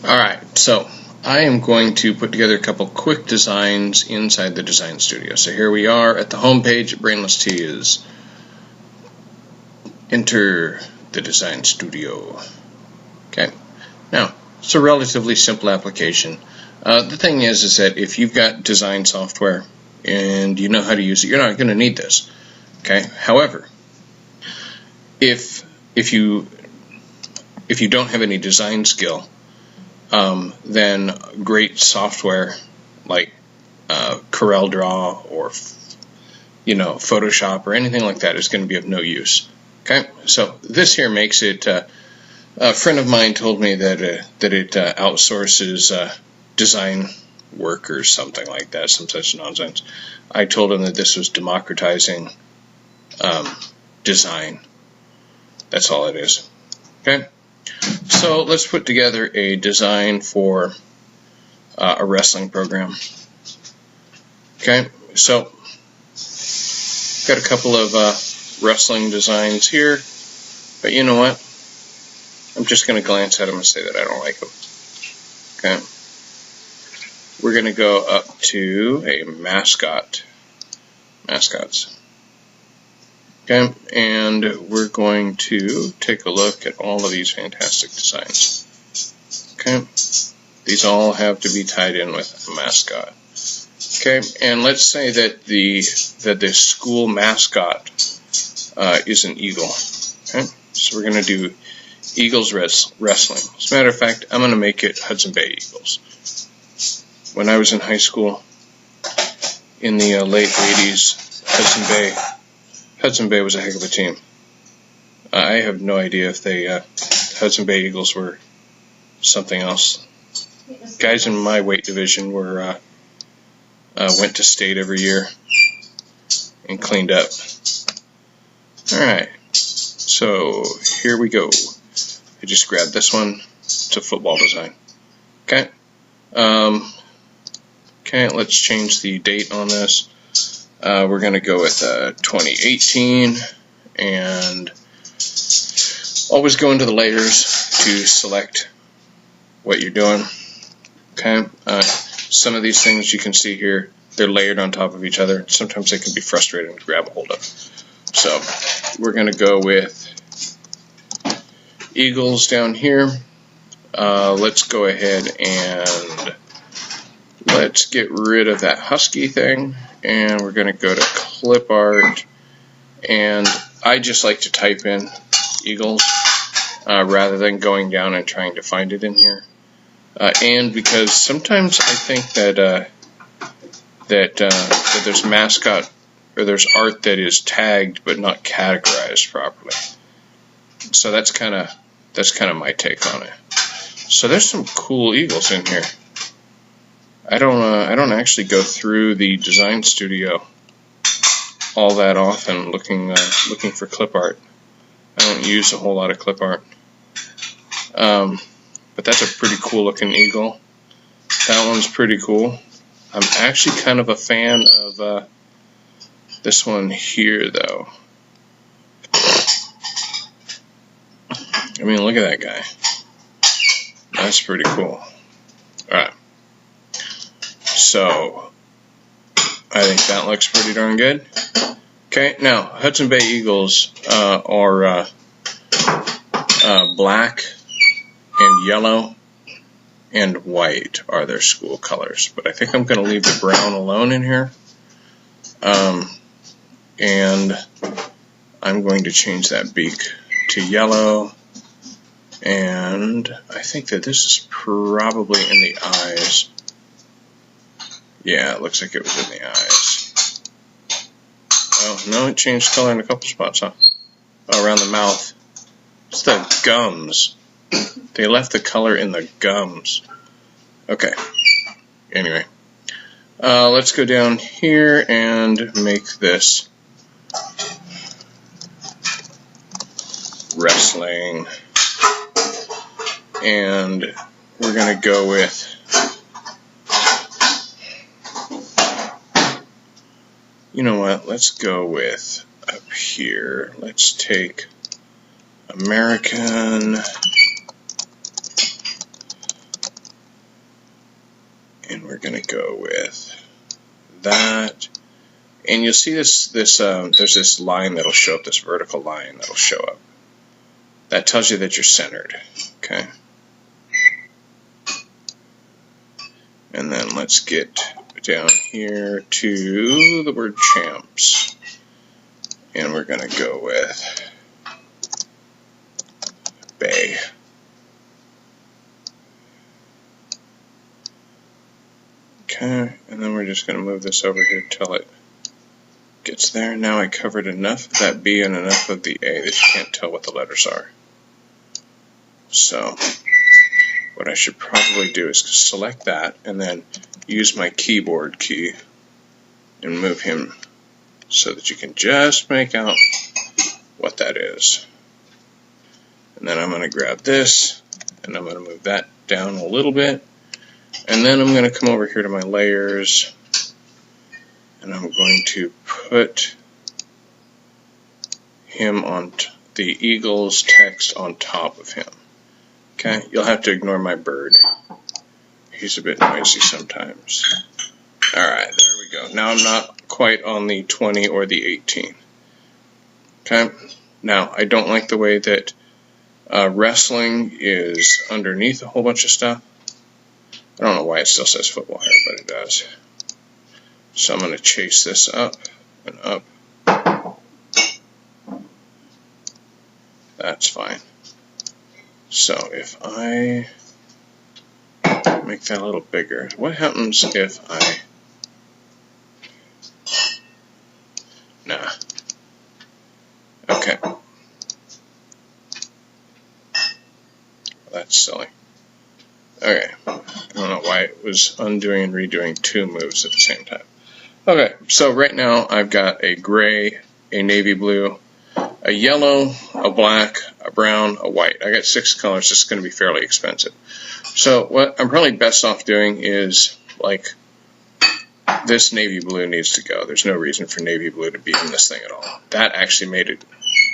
Alright, so I am going to put together a couple quick designs inside the design studio. So here we are at the home page at Brainless Teas. Enter the design studio. Okay, now it's a relatively simple application. The thing is that if you've got design software and you know how to use it, you're not going to need this. Okay, however, if you don't have any design skill, then great software like CorelDRAW or Photoshop or anything like that is going to be of no use. Okay, so this here makes it. A friend of mine told me that it outsources design work or something like that, some such nonsense. I told him that this was democratizing design. That's all it is. Okay. So let's put together a design for a wrestling program. Okay, so got a couple of wrestling designs here, but you know what? I'm just going to glance at them and say that I don't like them. Okay, we're going to go up to a mascots. Okay, and we're going to take a look at all of these fantastic designs. Okay, these all have to be tied in with a mascot. Okay, and let's say that the school mascot is an eagle. Okay, so we're going to do Eagles wrestling. As a matter of fact, I'm going to make it Hudson Bay Eagles. When I was in high school in the late 80s, Hudson Bay was a heck of a team. I have no idea if they Hudson Bay Eagles were something else. Guys in my weight division were went to state every year and cleaned up. Alright, so here we go. I just grabbed this one. It's a football design. Okay. Okay, let's change the date on this. We're going to go with 2018, and always go into the layers to select what you're doing. Okay, some of these things you can see here, they're layered on top of each other. Sometimes they can be frustrating to grab a hold of. So we're going to go with Eagles down here. Let's go ahead and let's get rid of that husky thing, and we're going to go to clip art, and I just like to type in Eagles rather than going down and trying to find it in here. And because sometimes I think that that there's mascot or there's art that is tagged but not categorized properly. So that's kind of my take on it. So there's some cool eagles in here. I don't actually go through the design studio all that often looking for clip art. I don't use a whole lot of clip art. But that's a pretty cool looking eagle. That one's pretty cool. I'm actually kind of a fan of this one here, though. I mean, look at that guy. That's pretty cool. Alright. So, I think that looks pretty darn good. Okay, now, Hudson Bay Eagles are black and yellow and white are their school colors. But I think I'm going to leave the brown alone in here. And I'm going to change that beak to yellow. And I think that this is probably in the eyes. Yeah, it looks like it was in the eyes. Oh, no, it changed color in a couple spots, huh? Oh, around the mouth. It's the gums. They left the color in the gums. Okay. Anyway. Let's go down here and make this wrestling. And we're going to go with you know what, let's go with up here. Let's take American And we're going to go with that. And you'll see there's this line that'll show up, this vertical line that'll show up. That tells you that you're centered. Okay. And then let's get down here to the word champs. And we're going to go with Bay. Okay, and then we're just going to move this over here till it gets there. Now I covered enough of that B and enough of the A that you can't tell what the letters are. So what I should probably do is select that and then use my keyboard key and move him so that you can just make out what that is. And then I'm going to grab this and I'm going to move that down a little bit. And then I'm going to come over here to my layers and I'm going to put him on the Eagles text on top of him. Okay, you'll have to ignore my bird. He's a bit noisy sometimes. Alright, there we go. Now I'm not quite on the 20 or the 18. Okay, now I don't like the way that wrestling is underneath a whole bunch of stuff. I don't know why it still says football here, but it does. So I'm going to chase this up and up. That's fine. So if I make that a little bigger, what happens if I... Nah. Okay. That's silly. Okay. I don't know why it was undoing and redoing two moves at the same time. Okay, so right now I've got a gray, a navy blue, a yellow, a black, a brown, a white. I got 6 colors. This is going to be fairly expensive. So what I'm probably best off doing is, like, this navy blue needs to go. There's no reason for navy blue to be in this thing at all. That actually made it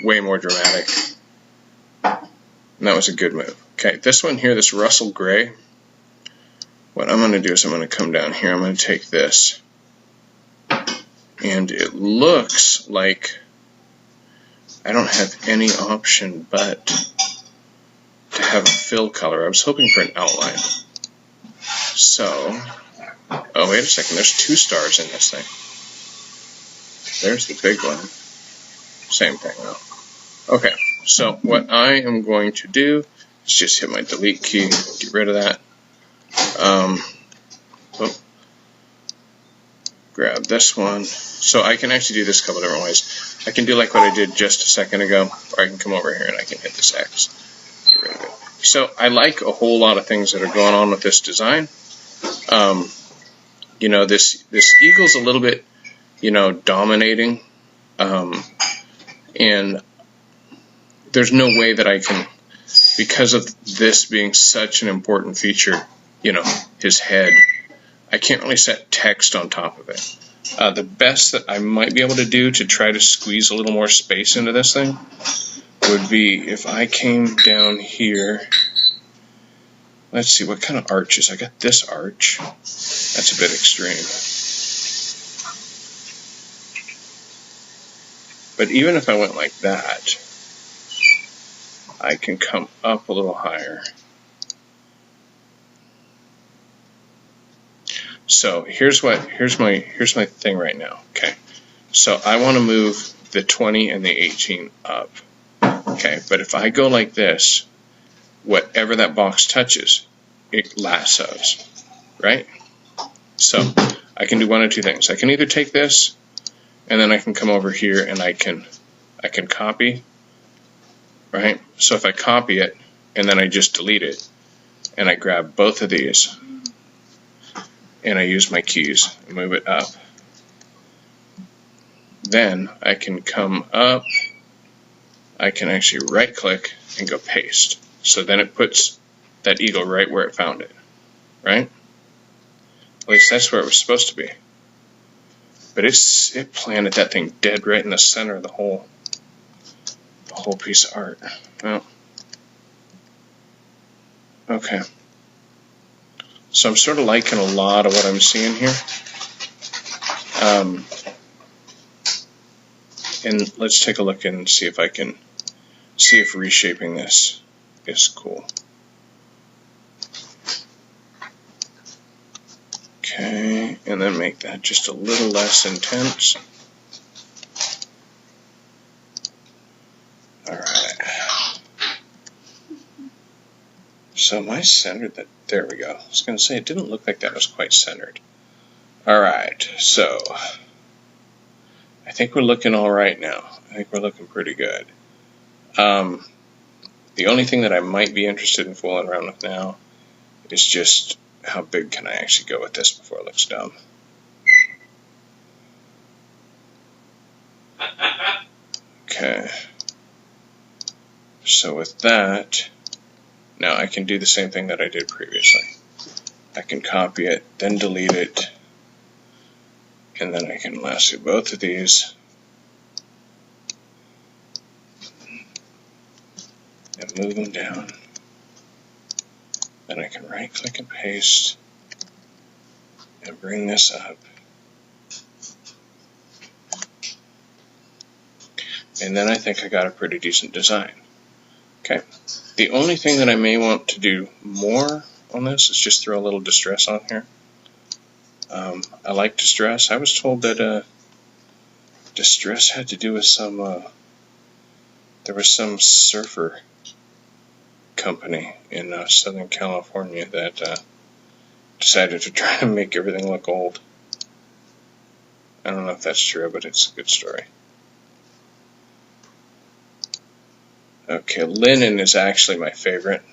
way more dramatic. And that was a good move. Okay, this one here, this Russell Gray, what I'm going to do is I'm going to come down here. I'm going to take this. And it looks like I don't have any option but to have a fill color. I was hoping for an outline. So, oh, wait a second. There's 2 stars in this thing. There's the big one. Same thing, though. Okay, so what I am going to do is just hit my delete key, get rid of that. Grab this one. So I can actually do this a couple different ways. I can do like what I did just a second ago, or I can come over here and I can hit this X. Get rid of it. So I like a whole lot of things that are going on with this design. You know, this eagle's a little bit, you know, dominating. And there's no way that I can, because of this being such an important feature, you know, his head, I can't really set text on top of it. The best that I might be able to do to try to squeeze a little more space into this thing would be if I came down here. Let's see, what kind of arches? I got this arch. That's a bit extreme. But even if I went like that, I can come up a little higher. So here's my thing right now. Okay, so I want to move the 20 and the 18 up. Okay, but if I go like this, whatever that box touches, it lassos, right? So I can do one of two things. I can either take this, and then I can come over here and I can copy, right? So if I copy it and then I just delete it, and I grab both of these, and I use my keys and move it up. Then I can come up, I can actually right click and go paste. So then it puts that eagle right where it found it, right? At least that's where it was supposed to be. But it planted that thing dead right in the center of the whole piece of art. Well, okay. So I'm sort of liking a lot of what I'm seeing here. And let's take a look and see if I can see if reshaping this is cool. Okay, and then make that just a little less intense. Alright. So am I centered? There we go. I was going to say it didn't look like that was quite centered. Alright, so I think we're looking alright now. I think we're looking pretty good. The only thing that I might be interested in fooling around with now is just how big can I actually go with this before it looks dumb. Okay. So with that, now I can do the same thing that I did previously. I can copy it, then delete it, and then I can lasso both of these and move them down. Then I can right click and paste and bring this up. And then I think I got a pretty decent design. Okay. The only thing that I may want to do more on this is just throw a little distress on here. I like distress. I was told that distress had to do with some, there was some surfer company in Southern California that decided to try to make everything look old. I don't know if that's true, but it's a good story. Okay, linen is actually my favorite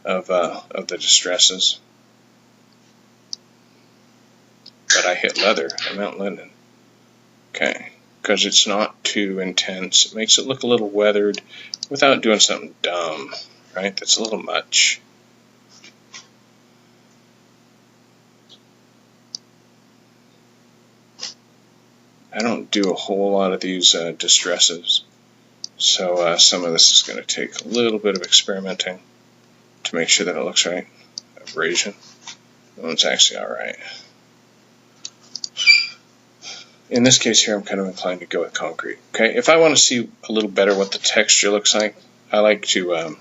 of the distresses. But I hit leather, I meant linen. Okay, because it's not too intense. It makes it look a little weathered without doing something dumb, right? That's a little much. I don't do a whole lot of these distresses. So some of this is going to take a little bit of experimenting to make sure that it looks right. Abrasion. That one's actually alright. In this case here, I'm kind of inclined to go with concrete. Okay, if I want to see a little better what the texture looks like, I like to, I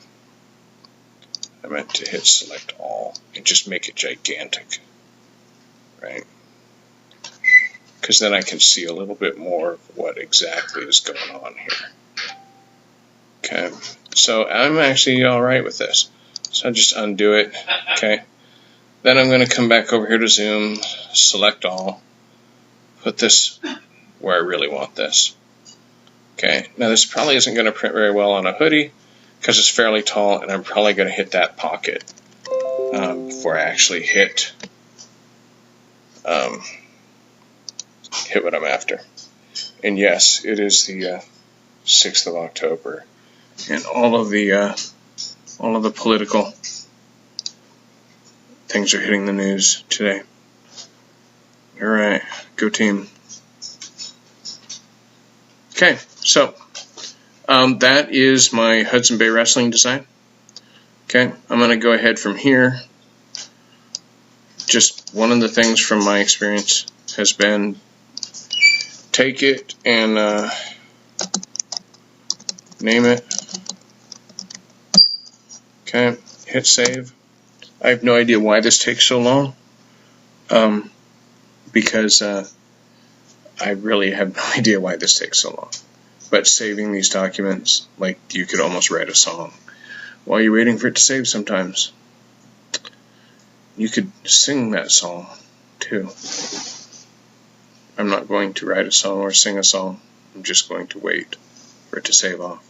meant to hit select all and just make it gigantic. Right? Because then I can see a little bit more of what exactly is going on here. Okay, so I'm actually alright with this. So I'll just undo it. Okay, then I'm going to come back over here to zoom, select all, put this where I really want this. Okay, now this probably isn't going to print very well on a hoodie because it's fairly tall, and I'm probably going to hit that pocket before I actually hit what I'm after. And yes, it is the 6th of October. And all of the political things are hitting the news today. All right, go team. Okay, so that is my Hudson Bay Wrestling design. Okay, I'm going to go ahead from here. Just one of the things from my experience has been take it and name it. Okay, hit save. I have no idea why this takes so long, because I really have no idea why this takes so long. But saving these documents, like you could almost write a song while you're waiting for it to save sometimes. You could sing that song too. I'm not going to write a song or sing a song. I'm just going to wait for it to save off.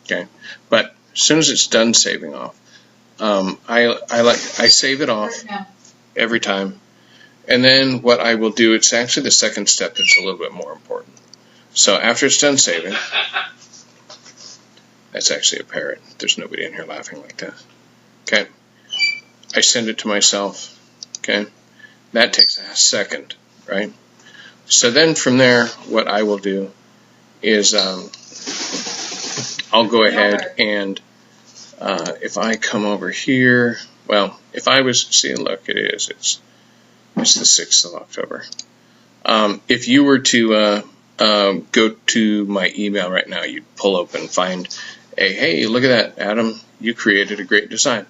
Okay, but as soon as it's done saving off, I save it off every time, and then what I will do, it's actually the second step that's a little bit more important. So after it's done saving, that's actually a parrot. There's nobody in here laughing like that. Okay, I send it to myself. Okay, that takes a second, right? So then from there, what I will do is I'll go ahead and if I come over here, well, if I was, see, look, it's the 6th of October. If you were to go to my email right now, you'd pull open, find a, hey, look at that, Adam, you created a great design.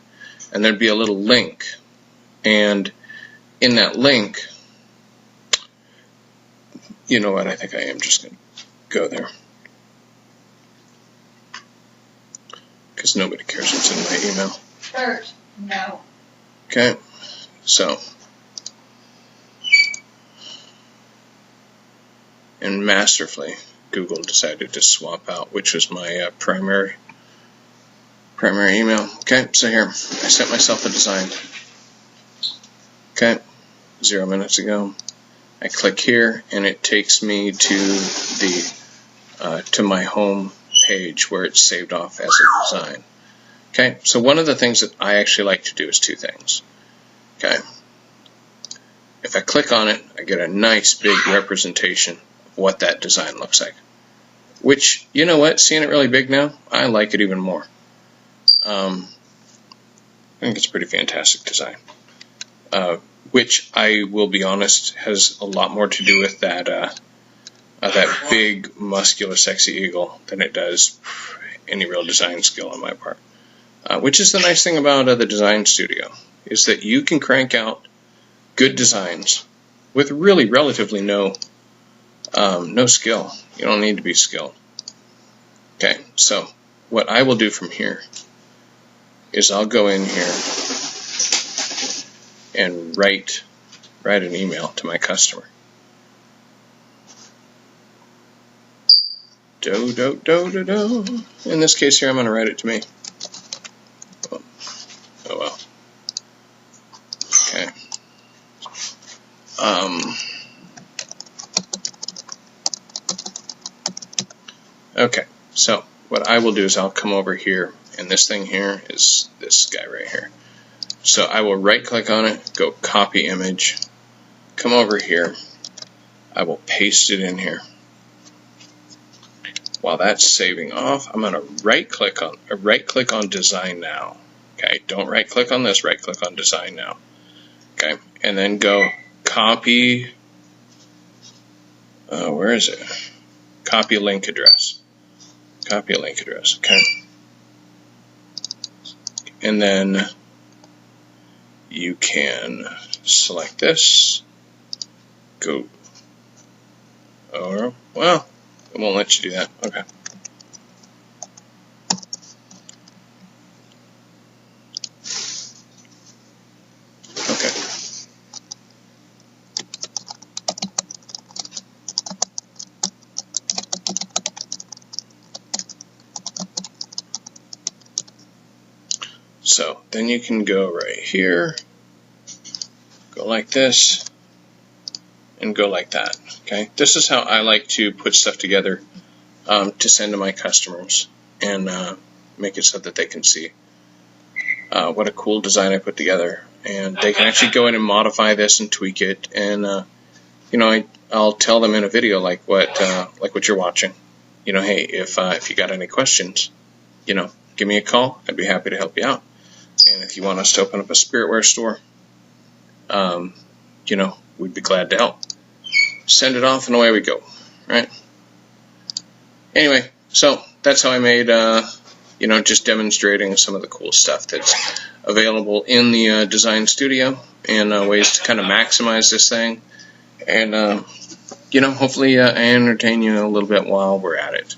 And there'd be a little link. And in that link, you know what, I think I am just going to go there. Because nobody cares what's in my email. Kurt, no. Okay, so. And masterfully, Google decided to swap out, which was my primary email. Okay, so here, I sent myself a design. Okay, 0 minutes ago. I click here, and it takes me to the to my home page where it's saved off as a design. Okay, so one of the things that I actually like to do is two things. Okay, if I click on it, I get a nice big representation of what that design looks like. Which, you know what, seeing it really big now, I like it even more. I think it's a pretty fantastic design. Which, I will be honest, has a lot more to do with that big, muscular, sexy eagle than it does any real design skill on my part. Which is the nice thing about the design studio, is that you can crank out good designs with really relatively no skill. You don't need to be skilled. Okay, so what I will do from here is I'll go in here and write an email to my customer. In this case here, I'm going to write it to me. Oh well. Okay. Okay, so what I will do is I'll come over here, and this thing here is this guy right here. So I will right click on it, go copy image, come over here, I will paste it in here. While that's saving off, I'm going to right click on design now. Okay, don't right click on this, right click on design now. Okay, and then go copy, where is it? Copy link address. Copy a link address, okay. And then you can select this, go, or, well, it won't let you do that, okay. Okay. So then you can go right here, go like this, and go like that. Okay, this is how I like to put stuff together to send to my customers and make it so that they can see what a cool design I put together, and they can actually go in and modify this and tweak it. And you know, I'll tell them in a video like what you're watching. You know, hey, if you got any questions, you know, give me a call. I'd be happy to help you out. And if you want us to open up a spiritware store, you know, we'd be glad to help. Send it off and away we go, right? Anyway, so that's how I made, you know, just demonstrating some of the cool stuff that's available in the design studio and ways to kind of maximize this thing. And, you know, hopefully I entertain you a little bit while we're at it.